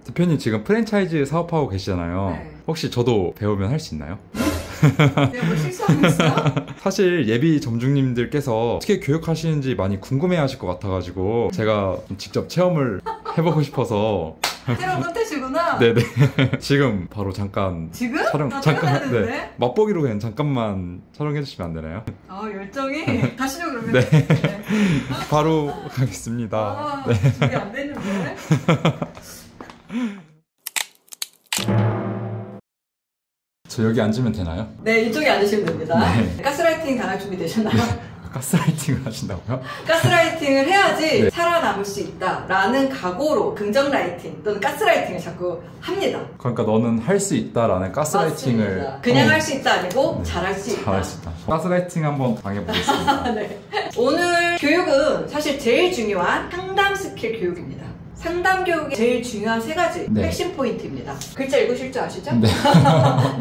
대표님 지금 프랜차이즈 사업하고 계시잖아요. 네. 혹시 저도 배우면 할 수 있나요? 내가 뭐 실수하겠어요? 사실 예비 점주님들께서 어떻게 교육하시는지 많이 궁금해하실 것 같아가지고 제가 좀 직접 체험을 해보고 싶어서. 새로운 컨텐츠구나. 네네. 지금 바로 잠깐 지금? 촬영 잠깐. 네. 맛보기로 그냥 잠깐만 촬영해 주시면 안 되나요? 열정이 가시죠 그러면. 네. 네. 바로 가겠습니다. 네. 준비 안 됐는데. 저 여기 앉으면 되나요? 네, 이쪽에 앉으시면 됩니다. 네. 가스라이팅 당할 준비 되셨나요? 가스라이팅을 하신다고요? 가스라이팅을 해야지 네. 살아남을 수 있다라는 각오로 긍정 라이팅 또는 가스라이팅을 자꾸 합니다. 그러니까 너는 할 수 있다라는 가스라이팅을 맞습니다. 그냥 할 수 있다 아니고 네. 잘할 수 있다. 잘할 수 있다. 가스라이팅 한번 당해보겠습니다. 네. 오늘 교육은 사실 제일 중요한 상담 스킬 교육입니다. 상담 교육의 제일 중요한 세 가지 네. 핵심 포인트입니다. 글자 읽으실 줄 아시죠? 네.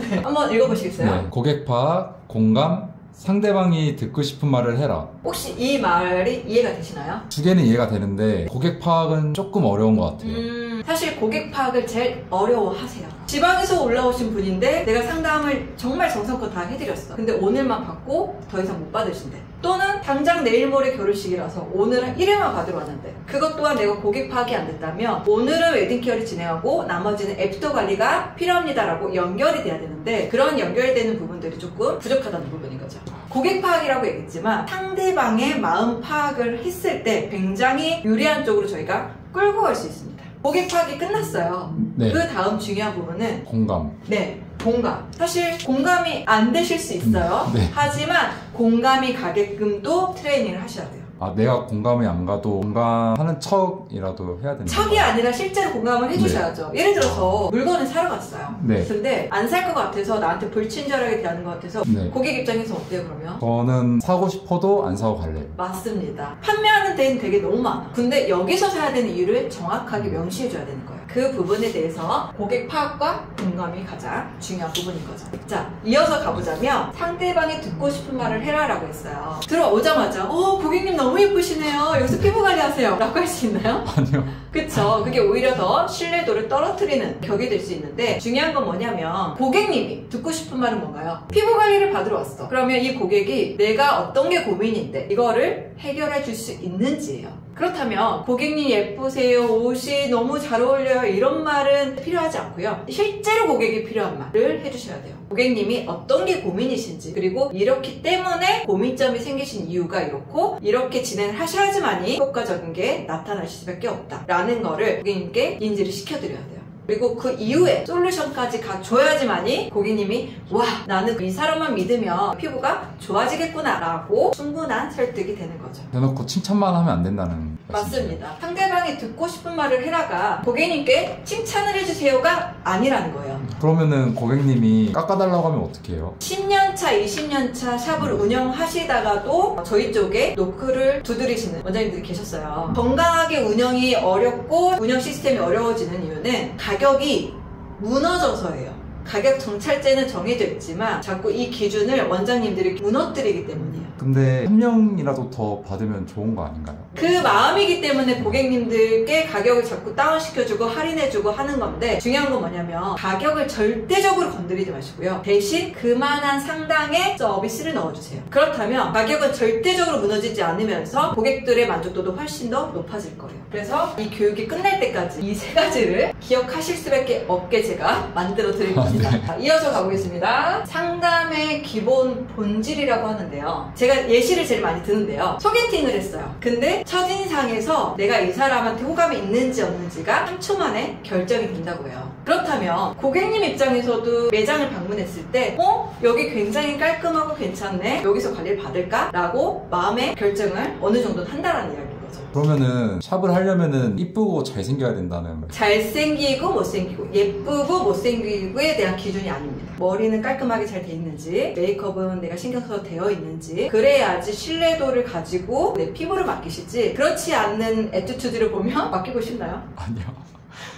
네. 한번 읽어보시겠어요? 네. 고객 파악, 공감, 상대방이 듣고 싶은 말을 해라. 혹시 이 말이 이해가 되시나요? 두 개는 이해가 되는데 고객 파악은 조금 어려운 것 같아요. 사실 고객 파악을 제일 어려워하세요. 지방에서 올라오신 분인데 내가 상담을 정말 정성껏 다 해드렸어. 근데 오늘만 받고 더 이상 못 받으신대. 또는 당장 내일 모레 결혼식이라서 오늘은 1회만 받으러 왔는데 그것 또한 내가 고객 파악이 안 됐다면 오늘은 웨딩케어를 진행하고 나머지는 애프터 관리가 필요합니다라고 연결이 돼야 되는데 그런 연결되는 부분들이 조금 부족하다는 부분인 거죠. 고객 파악이라고 얘기했지만 상대방의 마음 파악을 했을 때 굉장히 유리한 쪽으로 저희가 끌고 갈 수 있습니다. 고객 파악이 끝났어요. 네. 그 다음 중요한 부분은 공감. 네, 공감. 사실 공감이 안 되실 수 있어요. 네. 하지만 공감이 가게끔도 트레이닝을 하셔야 돼요. 아, 내가 공감이 안 가도 공감하는 척이라도 해야 되는 척이 아니라 실제로 공감을 해주셔야죠. 예를 들어서 물건을 사러 갔어요. 네. 근데 안 살 것 같아서 나한테 불친절하게 대하는 것 같아서 네. 고객 입장에서 어때요 그러면? 저는 사고 싶어도 안 사고 갈래요. 맞습니다. 판매하는 데는 되게 너무 많아. 근데 여기서 사야 되는 이유를 정확하게 명시해줘야 되는 거예요. 그 부분에 대해서 고객 파악과 공감이 가장 중요한 부분인 거죠. 자, 이어서 가보자면 상대방이 듣고 싶은 말을 해라 라고 했어요. 들어오자마자 고객님 너무 예쁘시네요. 여기서 피부 관리하세요 라고 할 수 있나요? 아니요. 그쵸. 그게 오히려 더 신뢰도를 떨어뜨리는 격이 될 수 있는데 중요한 건 뭐냐면 고객님이 듣고 싶은 말은 뭔가요? 피부 관리를 받으러 왔어. 그러면 이 고객이 내가 어떤 게 고민인데 이거를 해결해 줄 수 있는지예요. 그렇다면 고객님 예쁘세요, 옷이 너무 잘 어울려요 이런 말은 필요하지 않고요. 실제로 고객이 필요한 말을 해주셔야 돼요. 고객님이 어떤 게 고민이신지 그리고 이렇기 때문에 고민점이 생기신 이유가 이렇고 이렇게 진행을 하셔야지만이 효과적인 게 나타나실 수밖에 없다 라는 거를 고객님께 인지를 시켜드려야 돼요. 그리고 그 이후에 솔루션까지 줘야지만이 고객님이 와 나는 이 사람만 믿으면 피부가 좋아지겠구나 라고 충분한 설득이 되는 거죠. 대놓고 칭찬만 하면 안 된다는 맞습니다. 상대방이 듣고 싶은 말을 해라가 고객님께 칭찬을 해주세요가 아니라는 거예요. 그러면은 고객님이 깎아달라고 하면 어떻게 해요? 10년차, 20년차 샵을 운영하시다가도 저희 쪽에 노크를 두드리시는 원장님들이 계셨어요. 건강하게 운영이 어렵고 운영 시스템이 어려워지는 이유는 가격이 무너져서예요. 가격 정찰제는 정해져 있지만 자꾸 이 기준을 원장님들이 무너뜨리기 때문이에요. 근데 한 명이라도 더 받으면 좋은 거 아닌가요? 그 마음이기 때문에 고객님들께 가격을 자꾸 다운시켜주고 할인해주고 하는 건데 중요한 건 뭐냐면 가격을 절대적으로 건드리지 마시고요. 대신 그만한 상당의 서비스를 넣어주세요. 그렇다면 가격은 절대적으로 무너지지 않으면서 고객들의 만족도도 훨씬 더 높아질 거예요. 그래서 이 교육이 끝날 때까지 이 세 가지를 기억하실 수밖에 없게 제가 만들어 드릴 겁니다. 자, 이어서 가보겠습니다. 상담의 기본 본질이라고 하는데요. 제가 예시를 제일 많이 드는데요. 소개팅을 했어요. 근데 첫인상에서 내가 이 사람한테 호감이 있는지 없는지가 3초 만에 결정이 된다고 해요. 그렇다면 고객님 입장에서도 매장을 방문했을 때 여기 굉장히 깔끔하고 괜찮네. 여기서 관리를 받을까? 라고 마음의 결정을 어느 정도 한다라는 이야기인 거죠. 그러면은 샵을 하려면은 이쁘고 잘생겨야 된다는 말. 잘생기고 못생기고 예쁘고 못생기고에 대한 기준이 아닙니다. 머리는 깔끔하게 잘 돼 있는지 메이크업은 내가 신경 써서 되어 있는지 그래야지 신뢰도를 가지고 내 피부를 맡기시지 그렇지 않는 애티튜드를 보면 맡기고 싶나요? 아니요.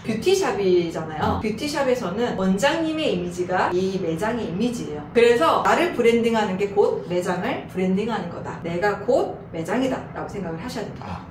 뷰티샵이잖아요. 뷰티샵에서는 원장님의 이미지가 이 매장의 이미지예요. 그래서 나를 브랜딩하는 게 곧 매장을 브랜딩하는 거다. 내가 곧 매장이다 라고 생각을 하셔야 됩니다.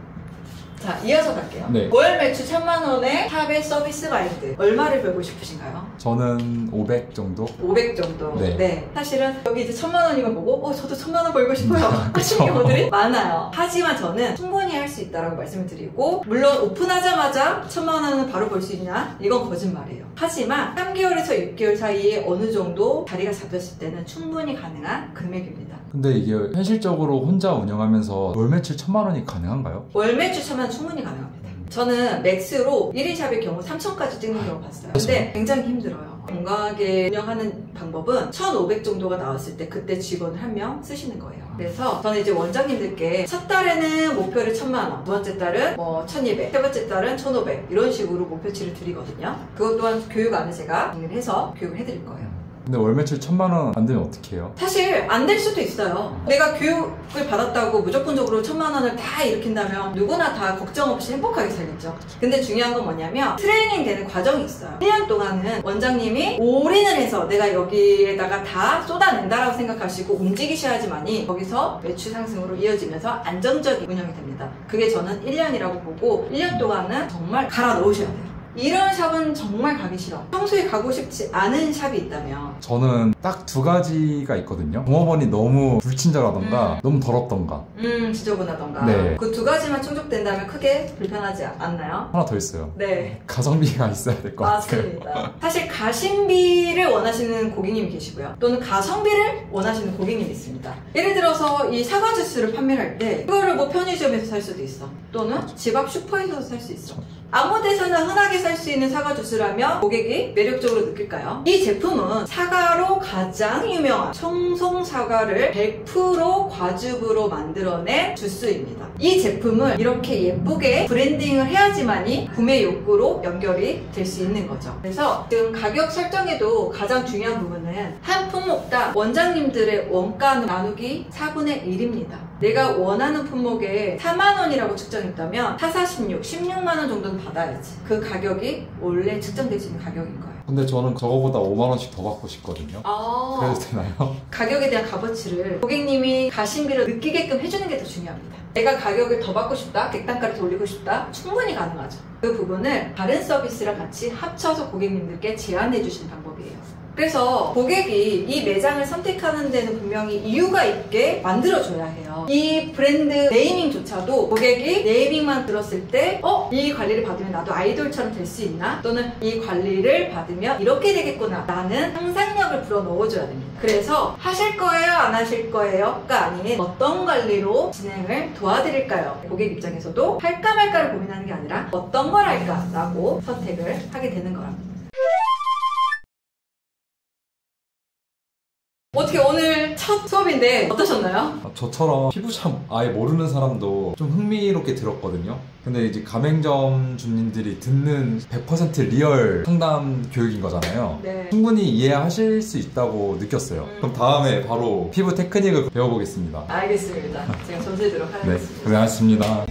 자, 이어서 갈게요. 네. 월 매출 1000만 원의 샵의 서비스 마인드. 얼마를 벌고 싶으신가요? 저는 500 정도? 500 정도. 네. 사실은 여기 이제 1000만 원이면 보고 저도 1000만 원 벌고 싶어요 하시는 경우들이 많아요. 하지만 저는 충분히 할 수 있다고 말씀을 드리고, 물론 오픈하자마자 1000만 원은 바로 벌 수 있냐? 이건 거짓말이에요. 하지만 3개월에서 6개월 사이에 어느 정도 자리가 잡혔을 때는 충분히 가능한 금액입니다. 근데 이게 현실적으로 혼자 운영하면서 월 매출 1000만 원이 가능한가요? 월 매출 1000만 원 충분히 가능합니다. 저는 맥스로 1인 샵의 경우 3000까지 찍는 경우 봤어요. 근데 굉장히 힘들어요. 건강하게 운영하는 방법은 1500 정도가 나왔을 때 그때 직원을 1명 쓰시는 거예요. 그래서 저는 이제 원장님들께 첫 달에는 목표를 1000만 원, 두 번째 달은 1200, 세 번째 달은 1500 이런 식으로 목표치를 드리거든요. 그것 또한 교육 안에 제가 정리를 해서 교육을 해드릴 거예요. 근데 월 매출 1000만 원 안 되면 어떻게 해요? 사실 안 될 수도 있어요. 내가 교육을 받았다고 무조건적으로 1000만 원을 다 일으킨다면 누구나 다 걱정 없이 행복하게 살겠죠. 근데 중요한 건 뭐냐면 트레이닝 되는 과정이 있어요. 1년 동안은 원장님이 올인을 해서 내가 여기에다가 다 쏟아낸다라고 생각하시고 움직이셔야지만이 거기서 매출 상승으로 이어지면서 안정적인 운영이 됩니다. 그게 저는 1년이라고 보고 1년 동안은 정말 갈아 넣으셔야 돼요. 이런 샵은 정말 가기 싫어. 평소에 가고 싶지 않은 샵이 있다면 저는 딱 두 가지가 있거든요. 종업원이 너무 불친절하던가 너무 더럽던가. 지저분하던가. 네. 그 두 가지만 충족된다면 크게 불편하지 않나요? 하나 더 있어요. 네. 가성비가 있어야 될 것 같아요. 맞습니다. 사실 가심비를 원하시는 고객님이 계시고요. 또는 가성비를 원하시는 고객님이 있습니다. 예를 들어서 이 사과 주스를 판매를 할 때 그거를 뭐 편의점에서 살 수도 있어. 또는 집 앞 슈퍼에서 살 수 있어. 아무 데서나 흔하게 살 수 있는 사과 주스라면 고객이 매력적으로 느낄까요? 이 제품은 사과로 가장 유명한 청송 사과를 100% 과즙으로 만들어낸 주스입니다. 이 제품을 이렇게 예쁘게 브랜딩을 해야지만이 구매 욕구로 연결이 될 수 있는 거죠. 그래서 지금 가격 설정에도 가장 중요한 부분은 한 품목당 원장님들의 원가 나누기 4분의 1입니다. 내가 원하는 품목에 4만 원이라고 측정했다면 4, 4, 16만 원 정도는 받아야지. 그 가격이 원래 측정될 수 있는 가격인 거예요. 근데 저는 저거보다 5만 원씩 더 받고 싶거든요. 그래도 되나요? 가격에 대한 값어치를 고객님이 가심비를 느끼게끔 해주는 게 더 중요합니다. 내가 가격을 더 받고 싶다, 객단가를 더 올리고 싶다, 충분히 가능하죠. 그 부분을 다른 서비스랑 같이 합쳐서 고객님들께 제안해 주시는 방법이에요. 그래서 고객이 이 매장을 선택하는 데는 분명히 이유가 있게 만들어줘야 해요. 이 브랜드 네이밍조차도 고객이 네이밍만 들었을 때 이 관리를 받으면 나도 아이돌처럼 될 수 있나? 또는 이 관리를 받으면 이렇게 되겠구나 라는 상상력을 불어넣어줘야 됩니다. 그래서 하실 거예요? 안 하실 거예요? 가 아닌 어떤 관리로 진행을 도와드릴까요? 고객 입장에서도 할까 말까를 고민하는 게 아니라 어떤 걸 할까? 라고 선택을 하게 되는 거랍니다. 어떻게 오늘 첫 수업인데 어떠셨나요? 저처럼 피부샵 아예 모르는 사람도 좀 흥미롭게 들었거든요. 근데 이제 가맹점 주님들이 듣는 100% 리얼 상담 교육인 거잖아요. 네. 충분히 이해하실 수 있다고 느꼈어요. 그럼 다음에 바로 피부 테크닉을 배워보겠습니다. 알겠습니다. 제가 전수해드리도록 하겠습니다. 네, 고생하셨습니다.